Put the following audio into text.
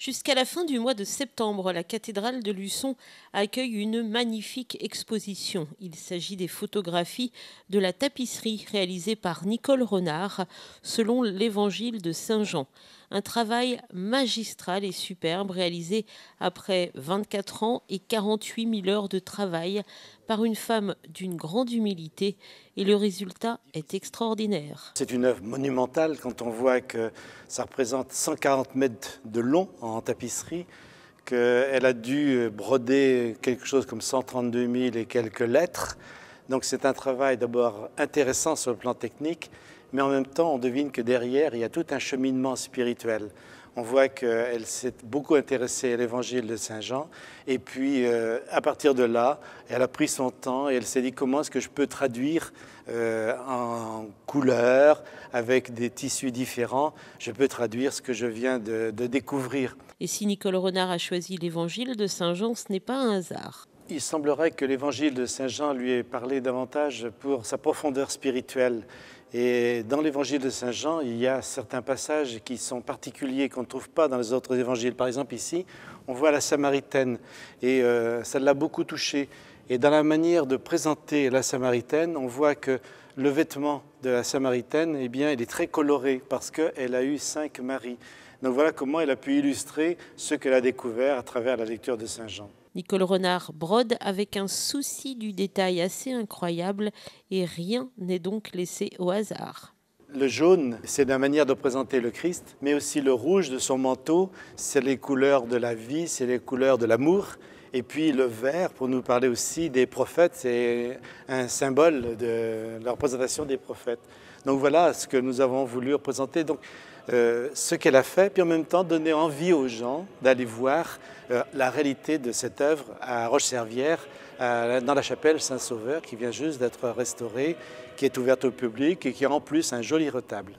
Jusqu'à la fin du mois de septembre, la cathédrale de Luçon accueille une magnifique exposition. Il s'agit des photographies de la tapisserie réalisée par Nicole Renard selon l'évangile de Saint Jean. Un travail magistral et superbe réalisé après 24 ans et 48 000 heures de travail par une femme d'une grande humilité et le résultat est extraordinaire. C'est une œuvre monumentale quand on voit que ça représente 140 mètres de long en tapisserie, qu'elle a dû broder quelque chose comme 132 000 et quelques lettres. Donc c'est un travail d'abord intéressant sur le plan technique, mais en même temps on devine que derrière il y a tout un cheminement spirituel. On voit qu'elle s'est beaucoup intéressée à l'évangile de Saint Jean et puis à partir de là, elle a pris son temps et elle s'est dit comment est-ce que je peux traduire en couleurs, avec des tissus différents, je peux traduire ce que je viens de découvrir. Et si Nicole Renard a choisi l'évangile de Saint Jean, ce n'est pas un hasard. Il semblerait que l'évangile de Saint Jean lui ait parlé davantage pour sa profondeur spirituelle. Et dans l'évangile de Saint Jean, il y a certains passages qui sont particuliers, qu'on ne trouve pas dans les autres évangiles. Par exemple, ici, on voit la Samaritaine et ça l'a beaucoup touché. Et dans la manière de présenter la Samaritaine, on voit que le vêtement de la Samaritaine, eh bien, il est très coloré parce qu'elle a eu 5 maris. Donc voilà comment elle a pu illustrer ce qu'elle a découvert à travers la lecture de Saint Jean. Nicole Renard brode avec un souci du détail assez incroyable et rien n'est donc laissé au hasard. Le jaune, c'est la manière de présenter le Christ, mais aussi le rouge de son manteau, c'est les couleurs de la vie, c'est les couleurs de l'amour. Et puis le vert, pour nous parler aussi des prophètes, c'est un symbole de la représentation des prophètes. Donc voilà ce que nous avons voulu représenter. Donc, ce qu'elle a fait, puis en même temps donner envie aux gens d'aller voir la réalité de cette œuvre à Roche-Servière, dans la chapelle Saint-Sauveur, qui vient juste d'être restaurée, qui est ouverte au public et qui a en plus un joli retable.